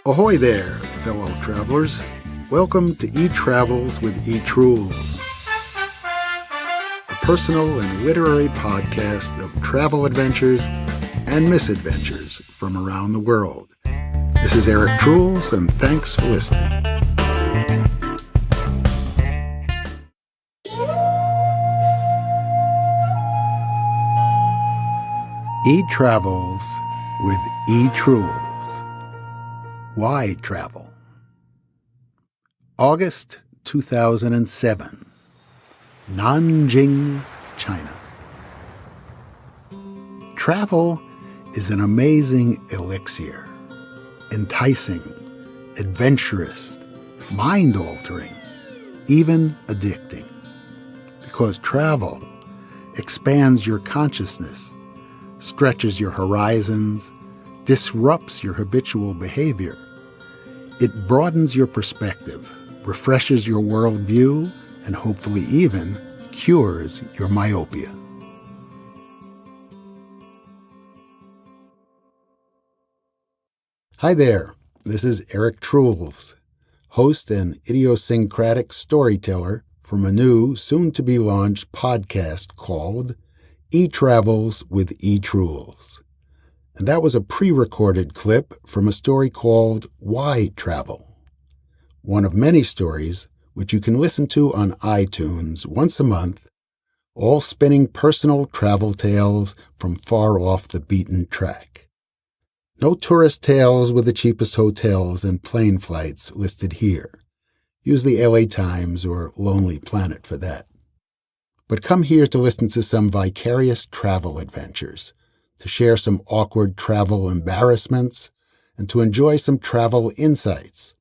Ahoy there, fellow travelers. Welcome to E-Travels with E-Trules, a personal and literary podcast of travel adventures and misadventures from around the world. This is Eric Trules, and thanks for listening. E-Travels with E-Trules. Why travel? August 2007, Nanjing, China. Travel is an amazing elixir, enticing, adventurous, mind-altering, even addicting. Because travel expands your consciousness, stretches your horizons, disrupts your habitual behavior. It broadens your perspective, refreshes your worldview, and hopefully even cures your myopia. Hi there, this is Eric Trules, host and idiosyncratic storyteller from a new, soon-to-be-launched podcast called E-Travels with E-Trules. And that was a pre-recorded clip from a story called Why Travel? One of many stories which you can listen to on iTunes once a month, all spinning personal travel tales from far off the beaten track. No tourist tales with the cheapest hotels and plane flights listed here. Use the LA Times or Lonely Planet for that. But come here to listen to some vicarious travel adventures, to share some awkward travel embarrassments, and to enjoy some travel insights,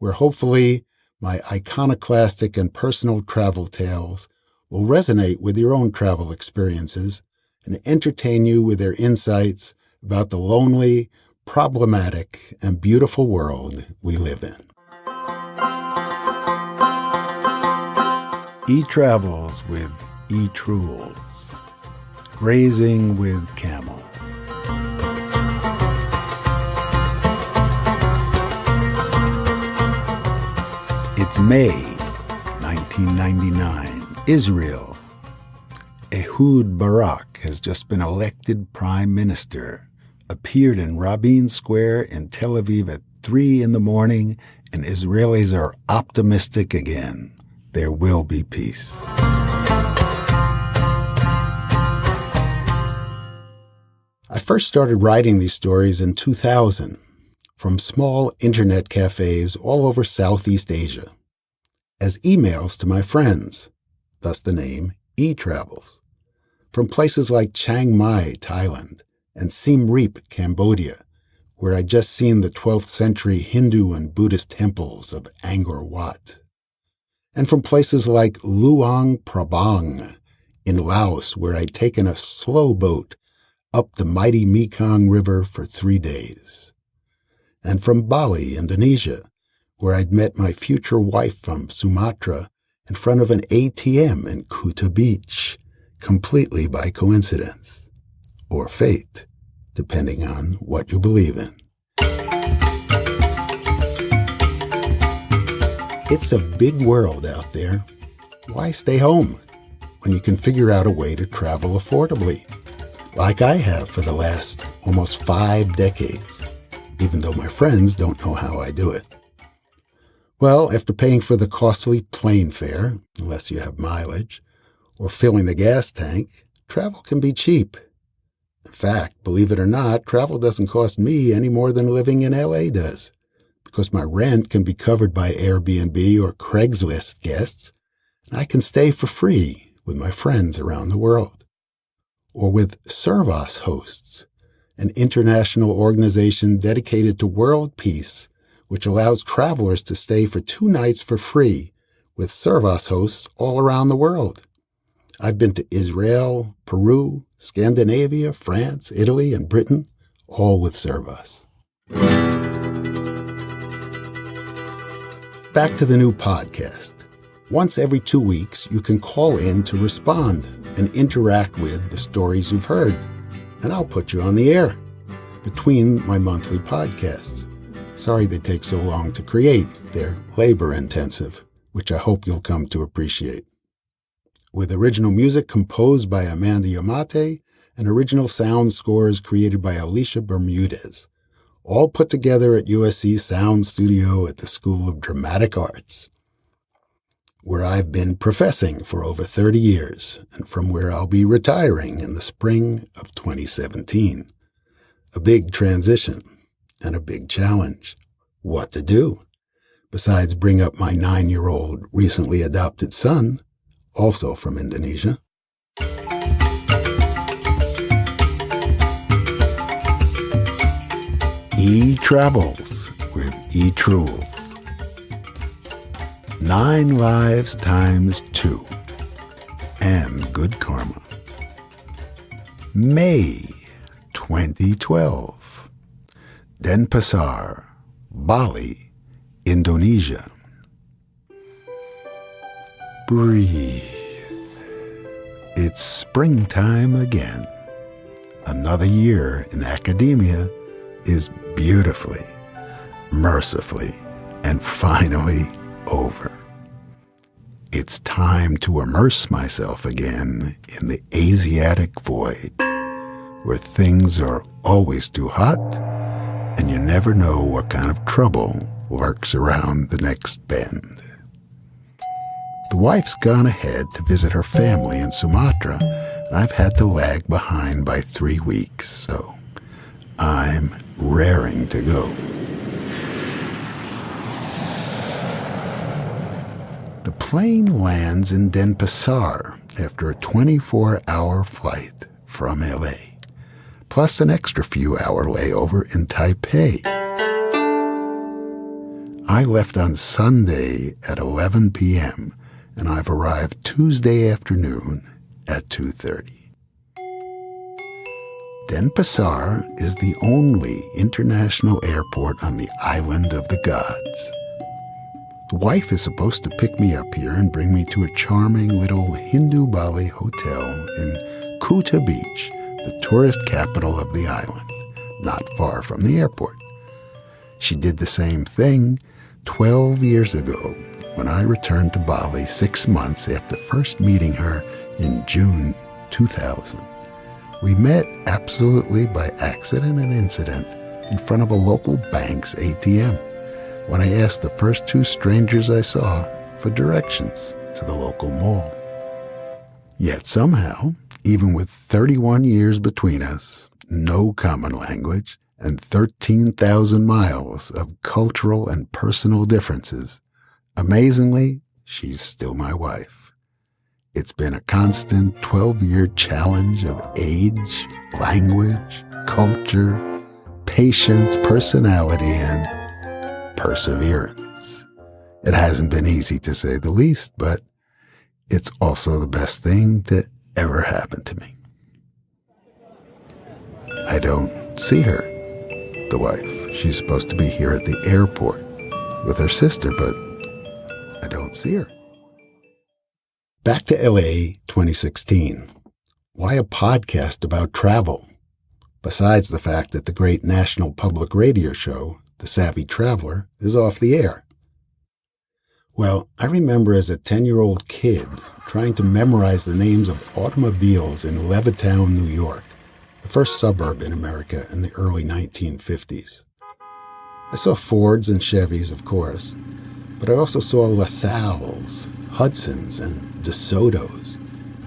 where hopefully my iconoclastic and personal travel tales will resonate with your own travel experiences and entertain you with their insights about the lonely, problematic, and beautiful world we live in. E-Travels with E-Trules. Grazing with camels. It's May 1999, Israel. Ehud Barak has just been elected prime minister, appeared in Rabin Square in Tel Aviv at 3 a.m, and Israelis are optimistic again. There will be peace. I first started writing these stories in 2000 from small internet cafes all over Southeast Asia as emails to my friends, thus the name E-Travels, from places like Chiang Mai, Thailand, and Siem Reap, Cambodia, where I'd just seen the 12th century Hindu and Buddhist temples of Angkor Wat, and from places like Luang Prabang in Laos, where I'd taken a slow boat up the mighty Mekong River for 3 days. And from Bali, Indonesia, where I'd met my future wife from Sumatra in front of an ATM in Kuta Beach, completely by coincidence, or fate, depending on what you believe in. It's a big world out there. Why stay home when you can figure out a way to travel affordably? Like I have for the last almost 5 decades, even though my friends don't know how I do it. Well, after paying for the costly plane fare, unless you have mileage, or filling the gas tank, travel can be cheap. In fact, believe it or not, travel doesn't cost me any more than living in LA does, because my rent can be covered by Airbnb or Craigslist guests, and I can stay for free with my friends around the world. Or with Servos Hosts, an international organization dedicated to world peace, which allows travelers to stay for 2 nights for free with Servos hosts all around the world. I've been to Israel, Peru, Scandinavia, France, Italy, and Britain, all with Servos. Back to the new podcast. Once every 2 weeks, you can call in to respond and interact with the stories you've heard, and I'll put you on the air between my monthly podcasts. Sorry they take so long to create. They're labor-intensive, which I hope you'll come to appreciate. With original music composed by Amanda Yamate and original sound scores created by Alicia Bermudez, all put together at USC's Sound Studio at the School of Dramatic Arts, where I've been professing for over 30 years, and from where I'll be retiring in the spring of 2017. A big transition and a big challenge. What to do? Besides bring up my 9-year-old recently adopted son, also from Indonesia. E-Travels with E-Trules. 9 lives times 2. And good karma. May 2012. Denpasar, Bali, Indonesia. Breathe. It's springtime again. Another year in academia is beautifully, mercifully, and finally over. It's time to immerse myself again in the Asiatic void, where things are always too hot and you never know what kind of trouble lurks around the next bend. The wife's gone ahead to visit her family in Sumatra, and I've had to lag behind by 3 weeks, so I'm raring to go. The plane lands in Denpasar after a 24-hour flight from LA, plus an extra few-hour layover in Taipei. I left on Sunday at 11 p.m., and I've arrived Tuesday afternoon at 2:30. Denpasar is the only international airport on the island of the gods. The wife is supposed to pick me up here and bring me to a charming little Hindu Bali hotel in Kuta Beach, the tourist capital of the island, not far from the airport. She did the same thing 12 years ago when I returned to Bali 6 months after first meeting her in June 2000. We met absolutely by accident and incident in front of a local bank's ATM when I asked the first 2 strangers I saw for directions to the local mall. Yet somehow, even with 31 years between us, no common language, and 13,000 miles of cultural and personal differences, amazingly, she's still my wife. It's been a constant 12-year challenge of age, language, culture, patience, personality, and perseverance. It hasn't been easy to say the least, but it's also the best thing that ever happened to me. I don't see her, the wife. She's supposed to be here at the airport with her sister, but I don't see her. Back to LA 2016. Why a podcast about travel? Besides the fact that the great national public radio show, The Savvy Traveler, is off the air. Well, I remember as a 10-year-old kid trying to memorize the names of automobiles in Levittown, New York, the first suburb in America in the early 1950s. I saw Fords and Chevys, of course, but I also saw LaSalles, Hudsons, and DeSotos,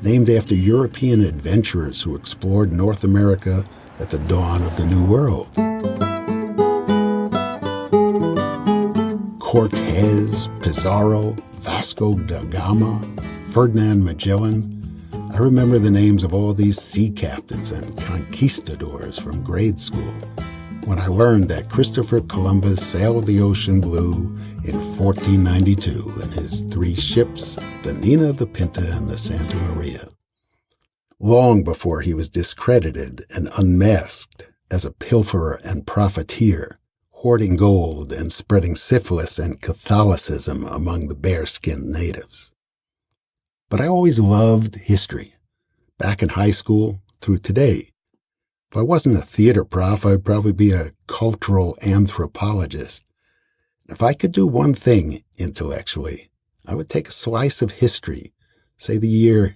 named after European adventurers who explored North America at the dawn of the New World. Cortez, Pizarro, Vasco da Gama, Ferdinand Magellan. I remember the names of all these sea captains and conquistadors from grade school when I learned that Christopher Columbus sailed the ocean blue in 1492 in his 3 ships, the Nina, the Pinta, and the Santa Maria. Long before he was discredited and unmasked as a pilferer and profiteer, hoarding gold and spreading syphilis and Catholicism among the bare-skinned natives. But I always loved history, back in high school through today. If I wasn't a theater prof, I'd probably be a cultural anthropologist. If I could do one thing intellectually, I would take a slice of history, say the year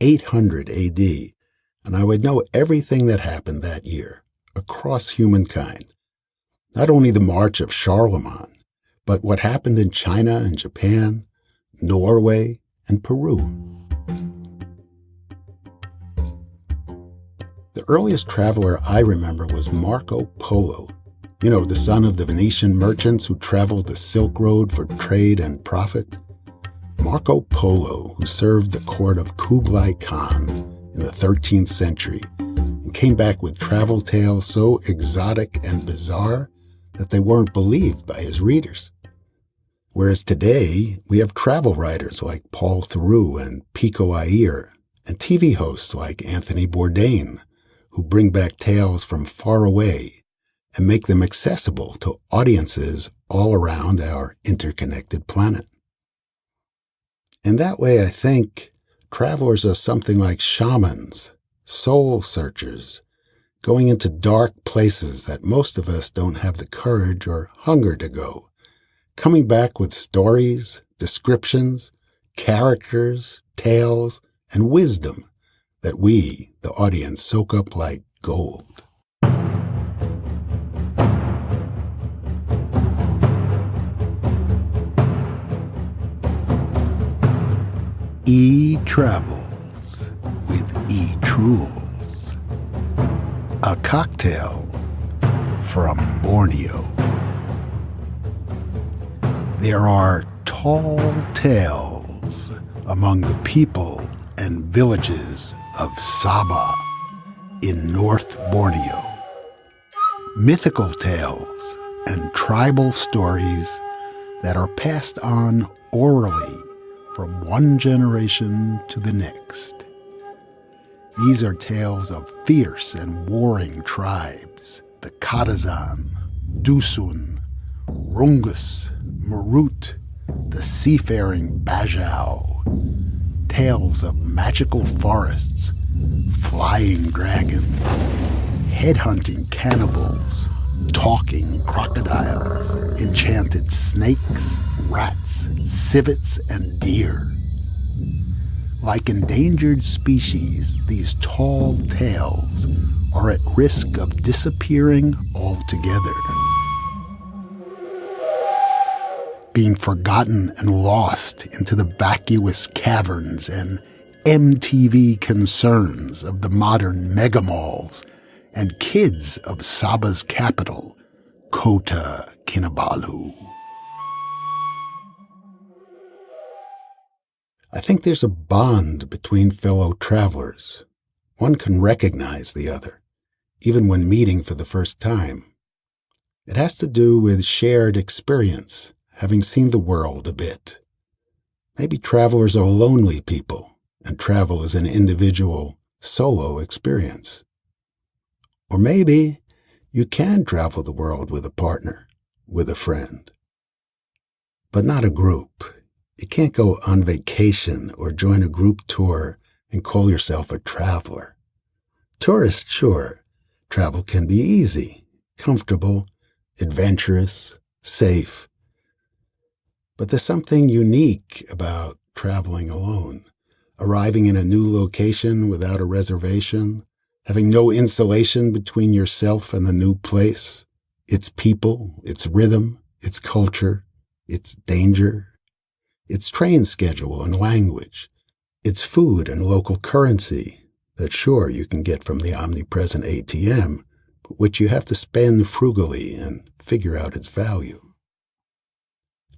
800 AD, and I would know everything that happened that year across humankind. Not only the march of Charlemagne, but what happened in China and Japan, Norway, and Peru. The earliest traveler I remember was Marco Polo. You know, the son of the Venetian merchants who traveled the Silk Road for trade and profit. Marco Polo, who served the court of Kublai Khan in the 13th century, and came back with travel tales so exotic and bizarre that they weren't believed by his readers. Whereas today, we have travel writers like Paul Theroux and Pico Iyer, and TV hosts like Anthony Bourdain, who bring back tales from far away and make them accessible to audiences all around our interconnected planet. In that way, I think travelers are something like shamans, soul searchers, going into dark places that most of us don't have the courage or hunger to go, coming back with stories, descriptions, characters, tales, and wisdom that we, the audience, soak up like gold. E-Travels with E-Trules. A cocktail from Borneo. There are tall tales among the people and villages of Sabah in North Borneo. Mythical tales and tribal stories that are passed on orally from one generation to the next. These are tales of fierce and warring tribes, the Kadazan, Dusun, Rungus, Marut, the seafaring Bajau, tales of magical forests, flying dragons, headhunting cannibals, talking crocodiles, enchanted snakes, rats, civets, and deer. Like endangered species, these tall tales are at risk of disappearing altogether, being forgotten and lost into the vacuous caverns and MTV concerns of the modern megamalls and kids of Sabah's capital, Kota Kinabalu. I think there's a bond between fellow travelers. One can recognize the other, even when meeting for the first time. It has to do with shared experience, having seen the world a bit. Maybe travelers are lonely people, and travel is an individual, solo experience. Or maybe you can travel the world with a partner, with a friend. But not a group. You can't go on vacation or join a group tour and call yourself a traveler. Tourists, sure. Travel can be easy, comfortable, adventurous, safe. But there's something unique about traveling alone, arriving in a new location without a reservation, having no insulation between yourself and the new place, its people, its rhythm, its culture, its danger, its train schedule and language, its food and local currency that sure you can get from the omnipresent ATM, but which you have to spend frugally and figure out its value.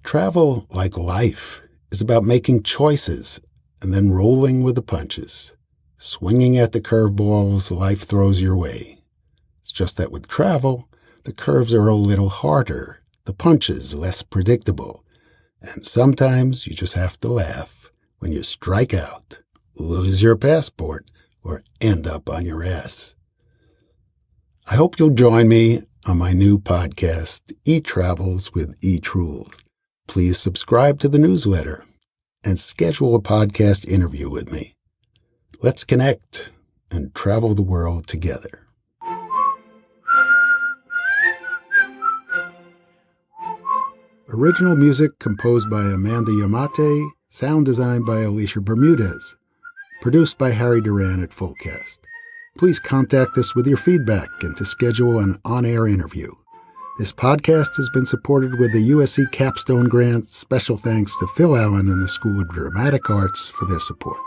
Travel, like life, is about making choices and then rolling with the punches, swinging at the curveballs life throws your way. It's just that with travel, the curves are a little harder, the punches less predictable, and sometimes you just have to laugh when you strike out, lose your passport, or end up on your ass. I hope you'll join me on my new podcast, E-Travels with E-Trules. Please subscribe to the newsletter and schedule a podcast interview with me. Let's connect and travel the world together. Original music composed by Amanda Yamate, sound designed by Alicia Bermudez. Produced by Harry Duran at Fullcast. Please contact us with your feedback and to schedule an on-air interview. This podcast has been supported with the USC Capstone Grant. Special thanks to Phil Allen and the School of Dramatic Arts for their support.